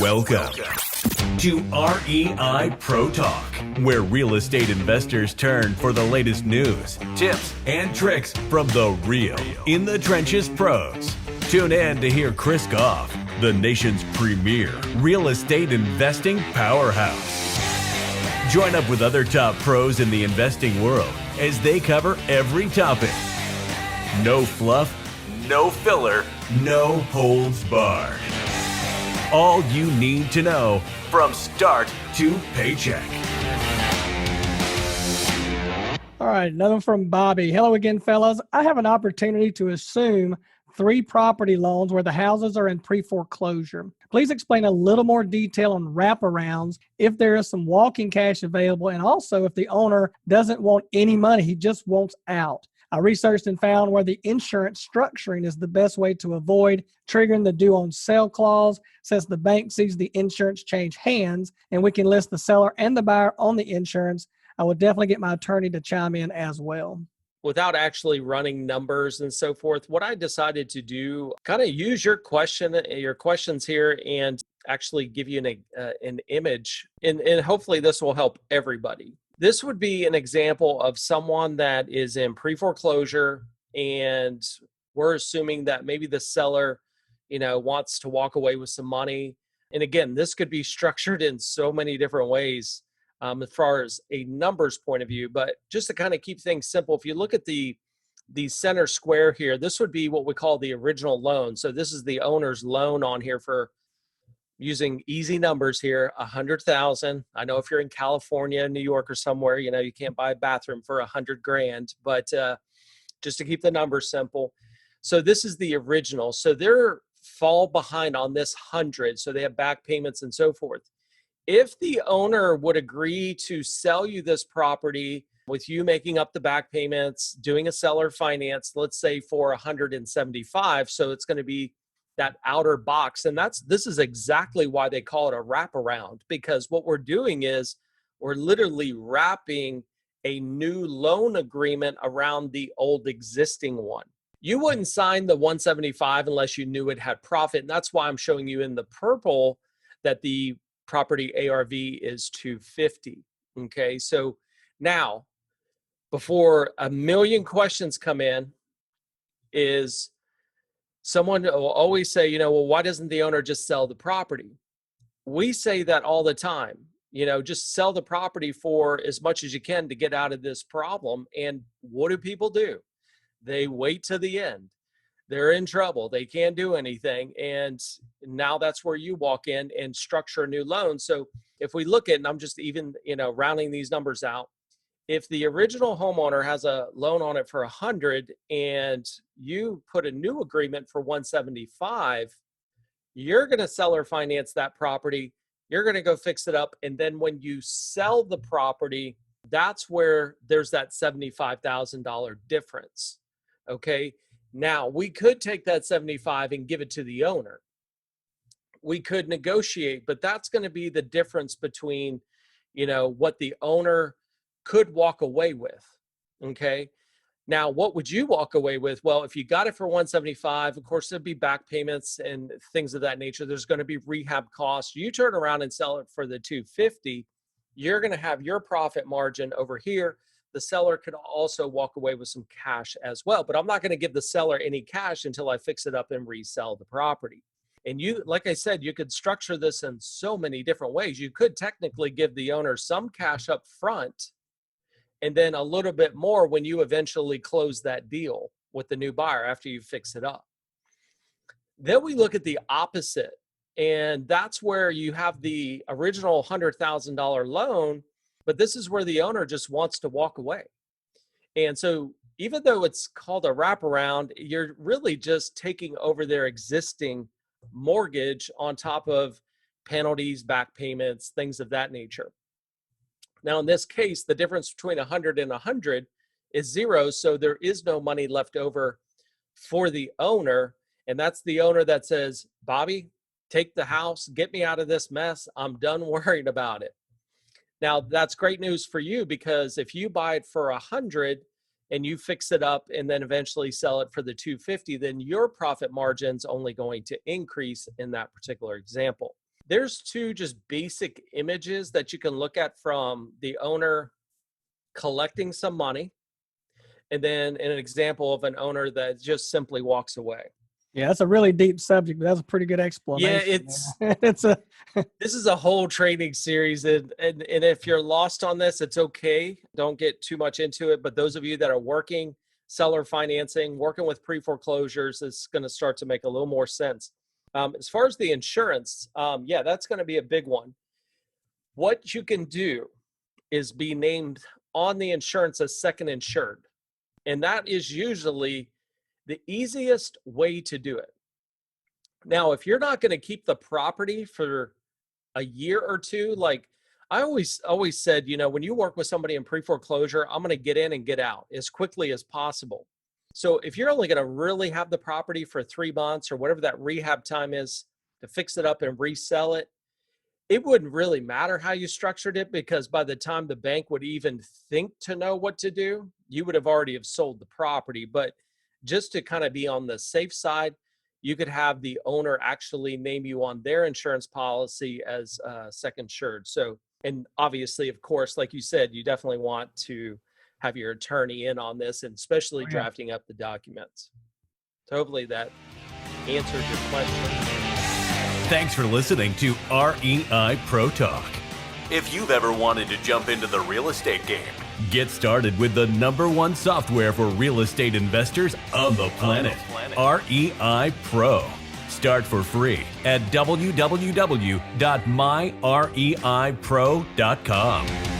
Welcome to REI Pro Talk, where real estate investors turn for the latest news, tips, and tricks from the real in the trenches pros. Tune in to hear Chris Goff, the nation's premier real estate investing powerhouse. Join up with other top pros in the investing world as they cover every topic. No fluff, no filler, no holds barred. All you need to know from start to paycheck. All right, another one from Bobby. Hello again, fellas. I have an opportunity to assume 3 property loans where the houses are in pre-foreclosure. Please explain a little more detail on wraparounds, if there is some walking cash available, and also if the owner doesn't want any money, he just wants out. I researched and found where the insurance structuring is the best way to avoid triggering the due on sale clause, since the bank sees the insurance change hands and we can list the seller and the buyer on the insurance. I will definitely get my attorney to chime in as well. Without actually running numbers and so forth, what I decided to do, kind of use your questions here and actually give you an image, and hopefully this will help everybody. This would be an example of someone that is in pre-foreclosure, and we're assuming that maybe the seller, wants to walk away with some money. And again, this could be structured in so many different ways as far as a numbers point of view. But just to kind of keep things simple, if you look at the center square here, this would be what we call the original loan. So this is the owner's loan on here for, using easy numbers here, $100,000. I know if you're in California, New York, or somewhere, you can't buy a bathroom for $100,000, but just to keep the numbers simple. So this is the original. So they're fall behind on this 100. So they have back payments and so forth. If the owner would agree to sell you this property with you making up the back payments, doing a seller finance, let's say for 175, so it's going to be that outer box. And this is exactly why they call it a wraparound, because what we're doing is we're literally wrapping a new loan agreement around the old existing one. You wouldn't sign the 175 unless you knew it had profit. And that's why I'm showing you in the purple that the property ARV is 250. Okay. So now, before a million questions come in, is someone will always say, well, why doesn't the owner just sell the property? We say that all the time, just sell the property for as much as you can to get out of this problem. And what do people do? They wait to the end. They're in trouble. They can't do anything. And now that's where you walk in and structure a new loan. So if we look at, and I'm just even, rounding these numbers out, if the original homeowner has a loan on it for 100 and you put a new agreement for 175, you're going to seller finance that property. You're going to go fix it up. And then when you sell the property, that's where there's that $75,000 difference. Okay. Now we could take that 75 and give it to the owner. We could negotiate, but that's going to be the difference between, what the owner could walk away with. Okay. Now, what would you walk away with? Well, if you got it for 175, of course, there'd be back payments and things of that nature. There's going to be rehab costs. You turn around and sell it for the 250, you're going to have your profit margin over here. The seller could also walk away with some cash as well, but I'm not going to give the seller any cash until I fix it up and resell the property. And you, like I said, you could structure this in so many different ways. You could technically give the owner some cash up front and then a little bit more when you eventually close that deal with the new buyer after you fix it up. Then we look at the opposite, and that's where you have the original $100,000 loan, but this is where the owner just wants to walk away. And so even though it's called a wraparound, you're really just taking over their existing mortgage on top of penalties, back payments, things of that nature. Now, in this case, the difference between 100 and 100 is 0. So there is no money left over for the owner. And that's the owner that says, Bobby, take the house, get me out of this mess. I'm done worrying about it. Now, that's great news for you, because if you buy it for 100 and you fix it up and then eventually sell it for the 250, then your profit margin's only going to increase in that particular example. there's two just basic images that you can look at from the owner collecting some money, and then an example of an owner that just simply walks away. Yeah, that's a really deep subject, but that's a pretty good explanation. Yeah, it's it's a this is a whole training series, and if you're lost on this, it's okay. Don't get too much into it. But those of you that are working seller financing, working with pre-foreclosures, it's going to start to make a little more sense. As far as the insurance, yeah, that's going to be a big one. What you can do is be named on the insurance as second insured, and that is usually the easiest way to do it. Now, if you're not going to keep the property for a year or two, like I always said, you know, when you work with somebody in pre-foreclosure, I'm going to get in and get out as quickly as possible. So if you're only going to really have the property for 3 months or whatever that rehab time is to fix it up and resell it, it wouldn't really matter how you structured it, because by the time the bank would even think to know what to do, you would have already have sold the property. But just to kind of be on the safe side, you could have the owner actually name you on their insurance policy as second insured. So, and obviously, of course, like you said, you definitely want to have your attorney in on this, and especially drafting up the documents. So hopefully that answers your question. Thanks for listening to REI Pro Talk. If you've ever wanted to jump into the real estate game, get started with the #1 software for real estate investors on the planet, REI Pro. Start for free at www.myreipro.com.